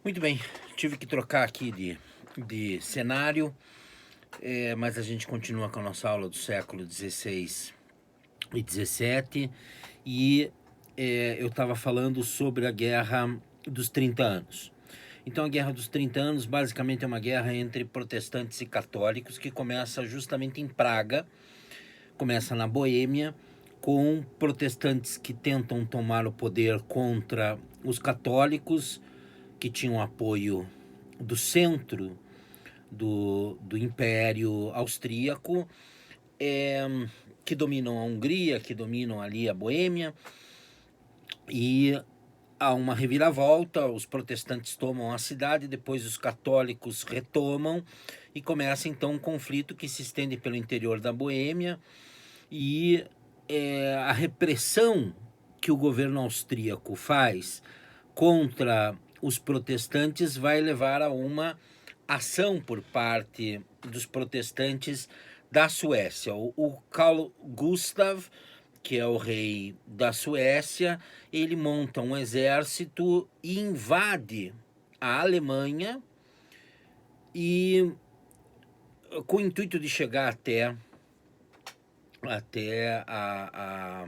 Muito bem, tive que trocar aqui de cenário, mas a gente continua com a nossa aula do século XVI e XVII e eu estava falando sobre a Guerra dos 30 Anos. Então a Guerra dos 30 Anos basicamente é uma guerra entre protestantes e católicos que começa justamente em Praga, começa na Boêmia, com protestantes que tentam tomar o poder contra os católicos, que tinham apoio do centro do Império Austríaco, é, que dominam a Hungria, que dominam ali a Boêmia, e há uma reviravolta, os protestantes tomam a cidade, depois os católicos retomam, e começa então um conflito que se estende pelo interior da Boêmia, e a repressão que o governo austríaco faz contra os protestantes vai levar a uma ação por parte dos protestantes da Suécia. O Carl Gustav, que é o rei da Suécia, ele monta um exército e invade a Alemanha e com o intuito de chegar até a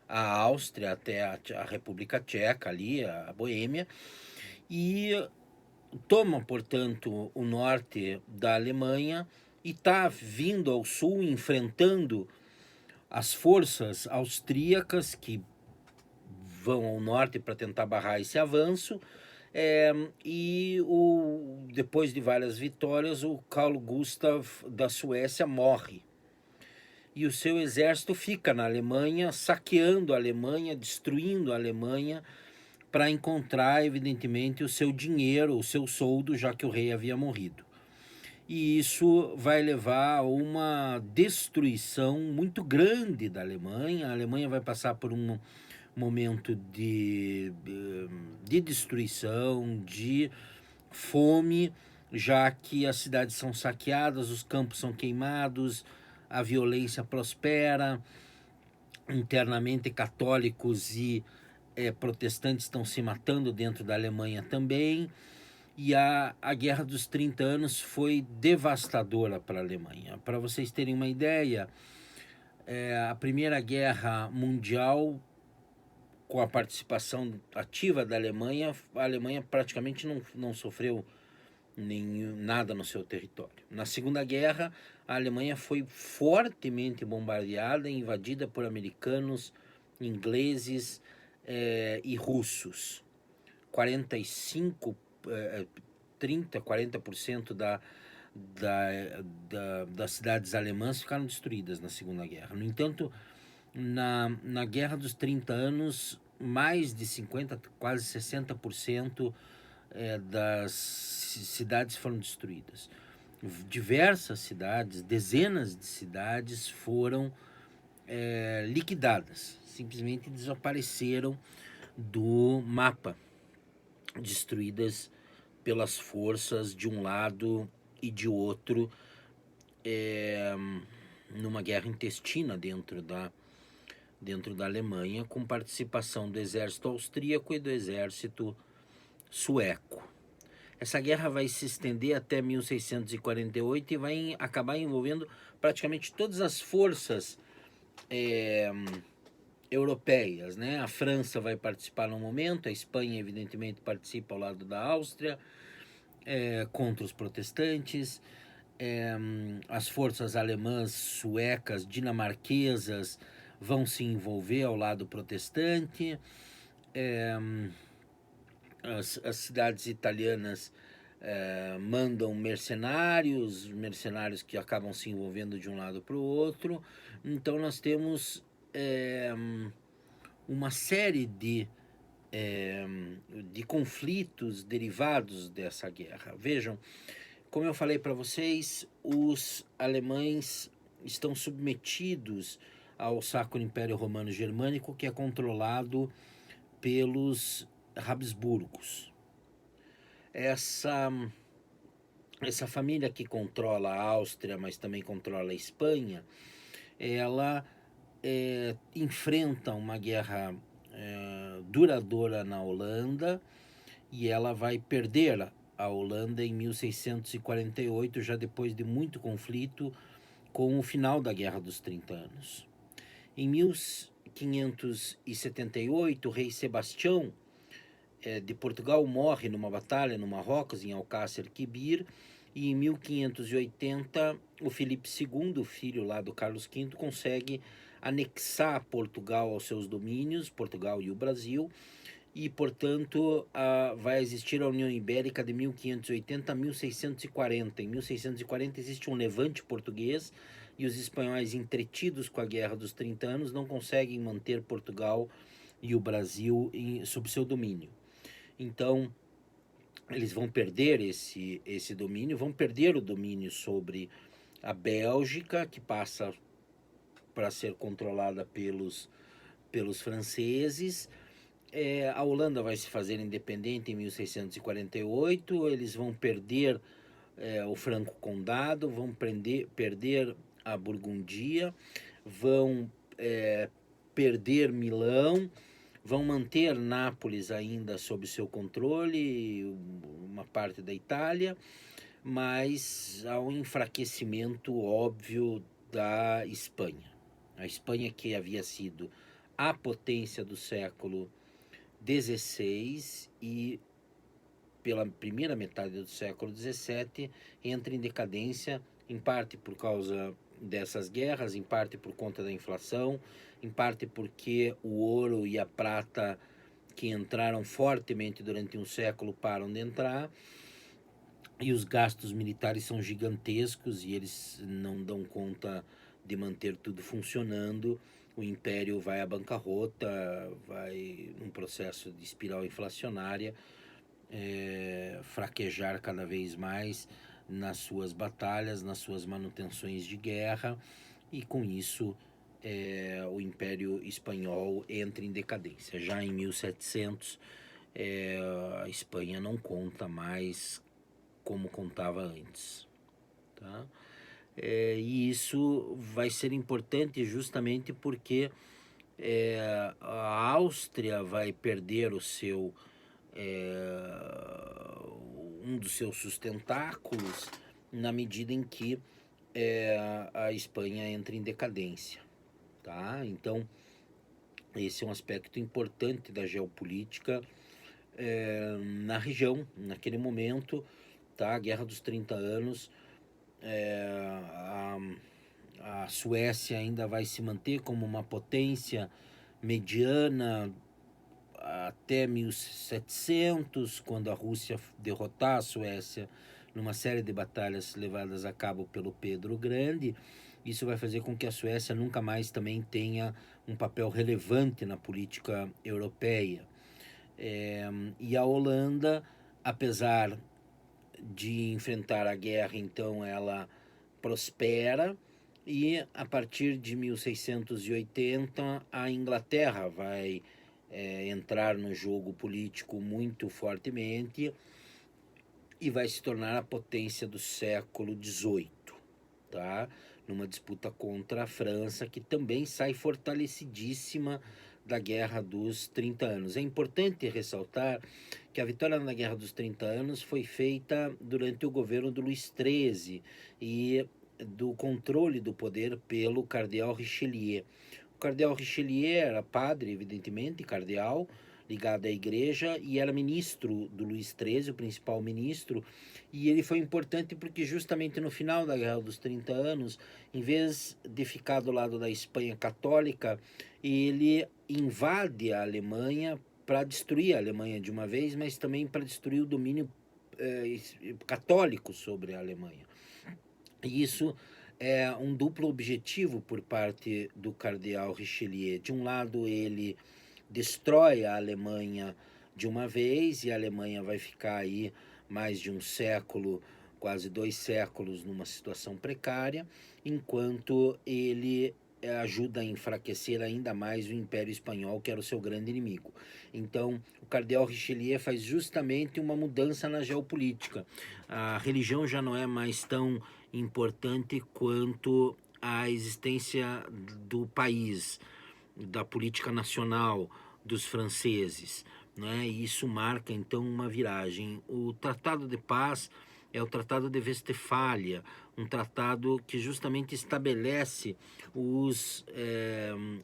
Áustria, até a República Tcheca ali, a Boêmia, e toma, portanto, o norte da Alemanha e está vindo ao sul, enfrentando as forças austríacas que vão ao norte para tentar barrar esse avanço. Depois de várias vitórias, o Carl Gustav da Suécia morre. E o seu exército fica na Alemanha, saqueando a Alemanha, destruindo a Alemanha, para encontrar, evidentemente, o seu dinheiro, o seu soldo, já que o rei havia morrido. E isso vai levar a uma destruição muito grande da Alemanha. A Alemanha vai passar por um momento de destruição, de fome, já que as cidades são saqueadas, os campos são queimados, a violência prospera, internamente católicos e protestantes estão se matando dentro da Alemanha também. E a Guerra dos 30 Anos foi devastadora para a Alemanha. Para vocês terem uma ideia, a Primeira Guerra Mundial, com a participação ativa da Alemanha, a Alemanha praticamente não sofreu nada no seu território. Na Segunda Guerra, a Alemanha foi fortemente bombardeada e invadida por americanos, ingleses e russos. 45, 40% das cidades alemãs ficaram destruídas na Segunda Guerra. No entanto, na Guerra dos 30 Anos, mais de 50, quase 60% das cidades foram destruídas. Diversas cidades, dezenas de cidades foram liquidadas, simplesmente desapareceram do mapa, destruídas pelas forças de um lado e de outro, numa guerra intestina dentro da Alemanha, com participação do exército austríaco e do exército sueco. Essa guerra vai se estender até 1648 e vai acabar envolvendo praticamente todas as forças europeias, né? A França vai participar no momento, a Espanha evidentemente participa ao lado da Áustria, contra os protestantes, as forças alemãs, suecas, dinamarquesas vão se envolver ao lado protestante, as cidades italianas mandam mercenários que acabam se envolvendo de um lado para o outro. Então nós temos uma série de conflitos derivados dessa guerra. Vejam, como eu falei para vocês, os alemães estão submetidos ao Sacro Império Romano Germânico, que é controlado pelos Habsburgos. Essa família que controla a Áustria, mas também controla a Espanha, ela enfrenta uma guerra duradoura na Holanda e ela vai perder a Holanda em 1648, já depois de muito conflito, com o final da Guerra dos 30 Anos. Em 1578, o rei Sebastião de Portugal morre numa batalha no Marrocos, em Alcácer Quibir, e em 1580 o Filipe II, filho lá do Carlos V, consegue anexar Portugal aos seus domínios, Portugal e o Brasil, e, portanto, vai existir a União Ibérica de 1580 a 1640. Em 1640 existe um levante português e os espanhóis, entretidos com a Guerra dos 30 Anos, não conseguem manter Portugal e o Brasil sob seu domínio. Então, eles vão perder esse domínio, vão perder o domínio sobre a Bélgica, que passa para ser controlada pelos franceses. A Holanda vai se fazer independente em 1648, eles vão perder o Franco Condado, vão perder a Burgundia, vão perder Milão, vão manter Nápoles ainda sob seu controle, uma parte da Itália, mas há um enfraquecimento óbvio da Espanha. A Espanha, que havia sido a potência do século XVI e pela primeira metade do século XVII entra em decadência, em parte por causa dessas guerras, em parte por conta da inflação, em parte porque o ouro e a prata, que entraram fortemente durante um século, param de entrar, e os gastos militares são gigantescos e eles não dão conta de manter tudo funcionando. O império vai à bancarrota, vai num processo de espiral inflacionária, fraquejar cada vez mais nas suas batalhas, nas suas manutenções de guerra, e com isso o Império Espanhol entra em decadência. Já em 1700, a Espanha não conta mais como contava antes, tá? E isso vai ser importante justamente porque a Áustria vai perder um dos seus sustentáculos na medida em que a Espanha entra em decadência, tá? Então esse é um aspecto importante da geopolítica na região, naquele momento, tá? A Guerra dos 30 Anos, a Suécia ainda vai se manter como uma potência mediana até 1700, quando a Rússia derrotar a Suécia numa série de batalhas levadas a cabo pelo Pedro o Grande. Isso vai fazer com que a Suécia nunca mais também tenha um papel relevante na política europeia. E a Holanda, apesar de enfrentar a guerra, então ela prospera, e a partir de 1680 a Inglaterra vai entrar no jogo político muito fortemente e vai se tornar a potência do século XVIII, tá? Numa disputa contra a França, que também sai fortalecidíssima da Guerra dos 30 Anos. É importante ressaltar que a vitória na Guerra dos 30 Anos foi feita durante o governo do Luís XIII e do controle do poder pelo cardeal Richelieu. O cardeal Richelieu era padre, evidentemente, cardeal, ligado à igreja, e era ministro do Luís XIII, o principal ministro, e ele foi importante porque justamente no final da Guerra dos 30 Anos, em vez de ficar do lado da Espanha católica, ele invade a Alemanha para destruir a Alemanha de uma vez, mas também para destruir o domínio católico sobre a Alemanha. E isso é um duplo objetivo por parte do cardeal Richelieu. De um lado, ele destrói a Alemanha de uma vez, e a Alemanha vai ficar aí mais de um século, quase 2 séculos, numa situação precária, enquanto ele ajuda a enfraquecer ainda mais o Império Espanhol, que era o seu grande inimigo. Então, o cardeal Richelieu faz justamente uma mudança na geopolítica. A religião já não é mais tão importante quanto a existência do país, da política nacional dos franceses. né? E isso marca então uma viragem. O Tratado de Paz é o Tratado de Westfália, um tratado que justamente estabelece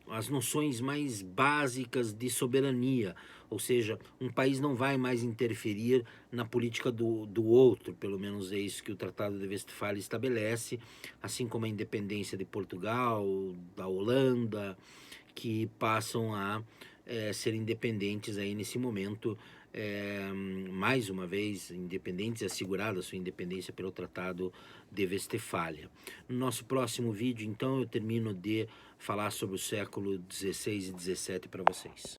as noções mais básicas de soberania, ou seja, um país não vai mais interferir na política do outro, pelo menos é isso que o Tratado de Westfália estabelece, assim como a independência de Portugal, da Holanda, que passam a ser independentes aí nesse momento, mais uma vez independentes, assegurada a sua independência pelo Tratado de Westfália. No nosso próximo vídeo, então, eu termino de falar sobre o século XVI e XVII para vocês.